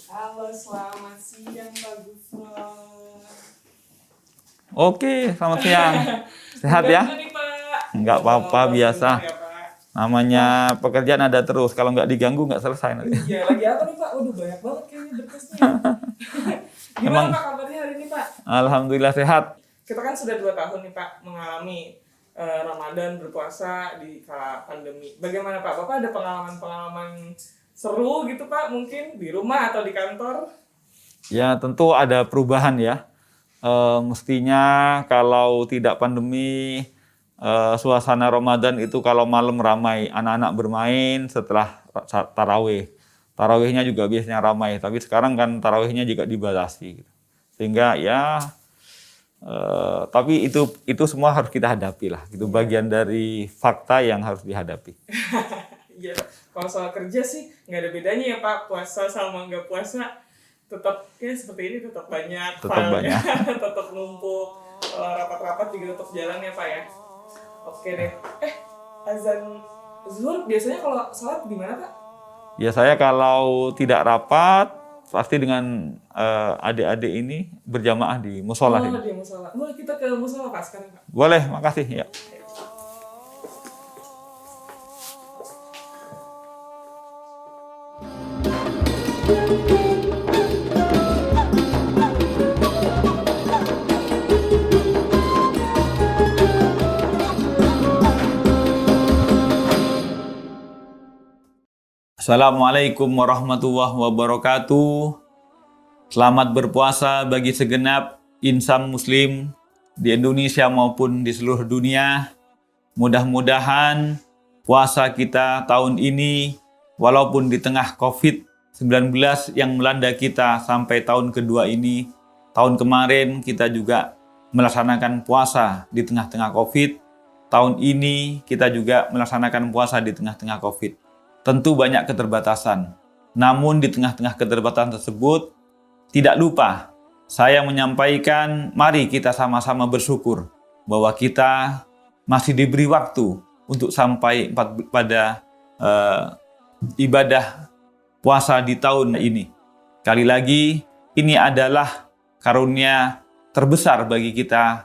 Halo, selamat siang Pak Gufron. Oke, selamat siang. Sehat ya? Ganggu nih, Pak. Nggak apa-apa, biasa. Sebentar ya, Pak. Namanya pekerjaan ada terus. Kalau nggak diganggu nggak selesai nanti. Iya, lagi apa nih Pak? Waduh, banyak banget kayaknya berkasnya. Gimana Emang Pak kabarnya hari ini Pak? alhamdulillah sehat. Kita kan sudah 2 tahun nih Pak mengalami Ramadan berpuasa di kala pandemi. Bagaimana Pak? Bapak ada pengalaman-pengalaman seru gitu Pak? Mungkin di rumah atau di kantor? Ya tentu ada perubahan ya. Mestinya kalau tidak pandemi, suasana Ramadan itu kalau malam ramai, anak-anak bermain setelah tarawih. Tarawihnya juga biasanya ramai, tapi sekarang kan tarawihnya juga dibatasi. Sehingga ya, tapi itu semua harus kita hadapi lah. Itu bagian dari fakta yang harus dihadapi. Iya, kalau soal kerja sih nggak ada bedanya ya Pak, puasa sama nggak puasa tetap ya seperti ini, tetap banyak Tetap filenya, banyak. tetap numpuk. Kalau rapat-rapat juga tetap jalan ya Pak ya. Oke deh. Azan zuhur biasanya kalau sholat di mana Pak? Ya saya kalau tidak rapat, pasti dengan adik-adik ini berjamaah di musola Oh, ini. di musola. Boleh kita ke musola Pak sekarang Pak? Boleh, makasih ya. Assalamualaikum warahmatullahi wabarakatuh. Selamat berpuasa bagi segenap insan muslim di Indonesia maupun di seluruh dunia. Mudah-mudahan puasa kita tahun ini, walaupun di tengah COVID-19 yang melanda kita sampai tahun kedua ini, tahun kemarin kita juga melaksanakan puasa di tengah-tengah COVID. Tahun ini kita juga melaksanakan puasa di tengah-tengah COVID. Tentu banyak keterbatasan. Namun di tengah-tengah keterbatasan tersebut, tidak lupa saya menyampaikan mari kita sama-sama bersyukur bahwa kita masih diberi waktu untuk sampai pada ibadah puasa di tahun ini. Sekali lagi, ini adalah karunia terbesar bagi kita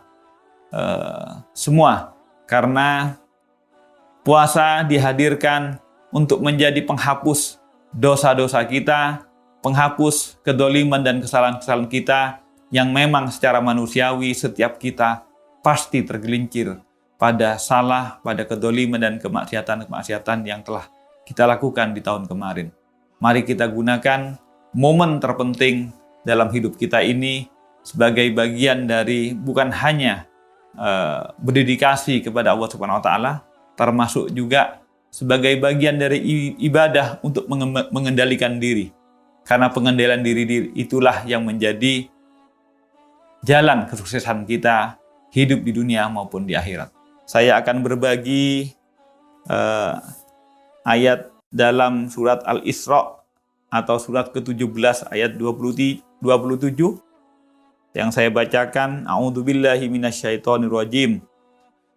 semua. Karena puasa dihadirkan untuk menjadi penghapus dosa-dosa kita, penghapus kedoliman dan kesalahan-kesalahan kita yang memang secara manusiawi setiap kita pasti tergelincir pada salah, pada kedoliman dan kemaksiatan-kemaksiatan yang telah kita lakukan di tahun kemarin. Mari kita gunakan momen terpenting dalam hidup kita ini sebagai bagian dari bukan hanya berdedikasi kepada Allah Subhanahu wa taala, termasuk juga sebagai bagian dari ibadah untuk mengendalikan diri. Karena pengendalian diri itulah yang menjadi jalan kesuksesan kita hidup di dunia maupun di akhirat. Saya akan berbagi ayat dalam surat Al-Isra atau surat ke-17 ayat 27 yang saya bacakan. A'udzubillahi minasyaitonirrajim.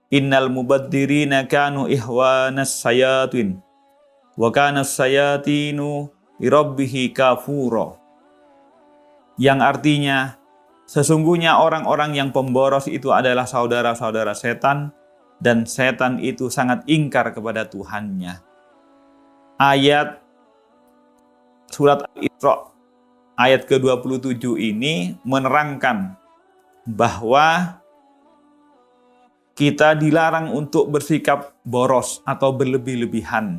Innal mubadzirina kanu ihwanas sayatin wa kanas sayatinu lirabbihi kafura. Yang artinya, sesungguhnya orang-orang yang pemboros itu adalah saudara-saudara setan dan setan itu sangat ingkar kepada Tuhannya. Ayat surat Al-Isra ayat ke-27 ini menerangkan bahwa kita dilarang untuk bersikap boros atau berlebih-lebihan.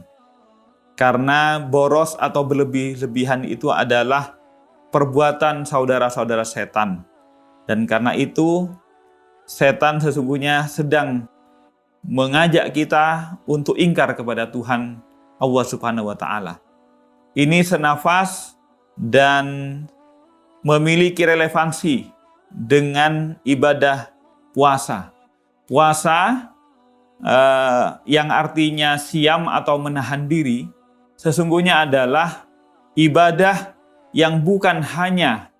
Karena boros atau berlebih-lebihan itu adalah perbuatan saudara-saudara setan. Dan karena itu, setan sesungguhnya sedang mengajak kita untuk ingkar kepada Tuhan Allah Subhanahu wa taala. Ini senafas dan memiliki relevansi dengan ibadah puasa. Puasa yang artinya siam atau menahan diri, sesungguhnya adalah ibadah yang bukan hanya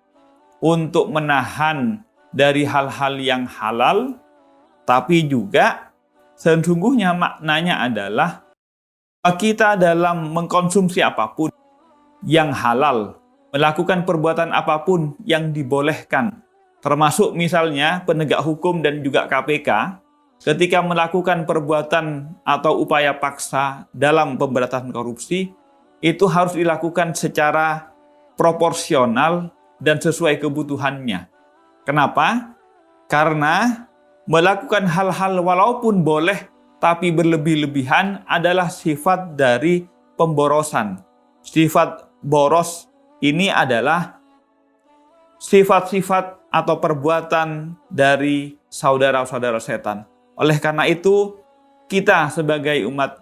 untuk menahan dari hal-hal yang halal, tapi juga sesungguhnya maknanya adalah kita dalam mengkonsumsi apapun yang halal, melakukan perbuatan apapun yang dibolehkan, termasuk misalnya penegak hukum dan juga KPK, ketika melakukan perbuatan atau upaya paksa dalam pemberantasan korupsi, itu harus dilakukan secara proporsional dan sesuai kebutuhannya. Kenapa? Karena melakukan hal-hal walaupun boleh tapi berlebih-lebihan adalah sifat dari pemborosan. Sifat boros ini adalah sifat-sifat atau perbuatan dari saudara-saudara setan. Oleh karena itu, kita sebagai umat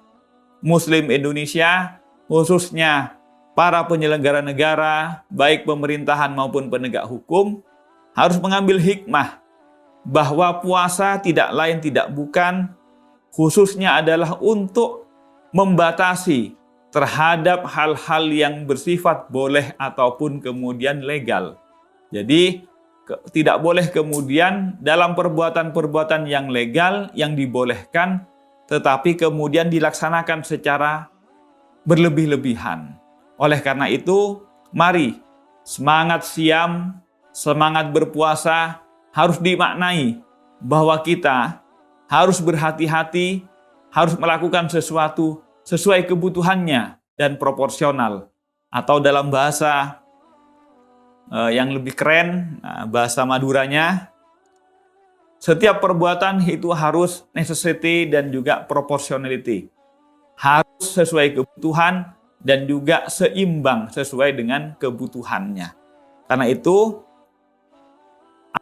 Muslim Indonesia, khususnya para penyelenggara negara, baik pemerintahan maupun penegak hukum, harus mengambil hikmah bahwa puasa tidak lain tidak bukan, khususnya adalah untuk membatasi terhadap hal-hal yang bersifat boleh ataupun kemudian legal. Jadi tidak boleh kemudian dalam perbuatan-perbuatan yang legal yang dibolehkan tetapi kemudian dilaksanakan secara berlebih-lebihan. Oleh karena itu, mari semangat siam, semangat berpuasa harus dimaknai bahwa kita harus berhati-hati, harus melakukan sesuatu sesuai kebutuhannya dan proporsional. Atau dalam bahasa yang lebih keren, bahasa Maduranya, setiap perbuatan itu harus necessity dan juga proportionality. Harus sesuai kebutuhan dan juga seimbang sesuai dengan kebutuhannya. Karena itu,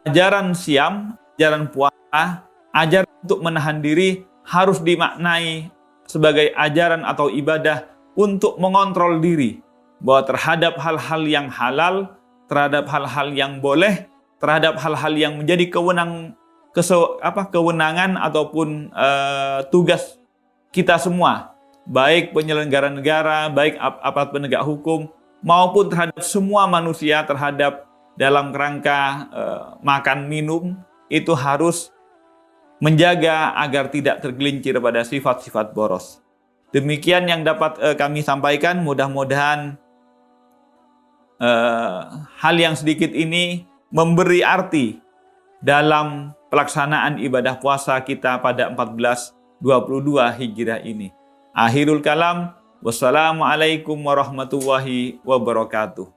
ajaran siam, ajaran puasa, ajaran untuk menahan diri harus dimaknai sebagai ajaran atau ibadah untuk mengontrol diri bahwa terhadap hal-hal yang halal, terhadap hal-hal yang boleh, terhadap hal-hal yang menjadi kewenangan ataupun tugas kita semua, baik penyelenggara negara, baik aparat penegak hukum, maupun terhadap semua manusia, terhadap dalam kerangka makan minum, itu harus menjaga agar tidak tergelincir pada sifat-sifat boros. Demikian yang dapat kami sampaikan. Mudah-mudahan hal yang sedikit ini memberi arti dalam pelaksanaan ibadah puasa kita pada 1422 Hijriah ini. Akhirul kalam, wassalamualaikum warahmatullahi wabarakatuh.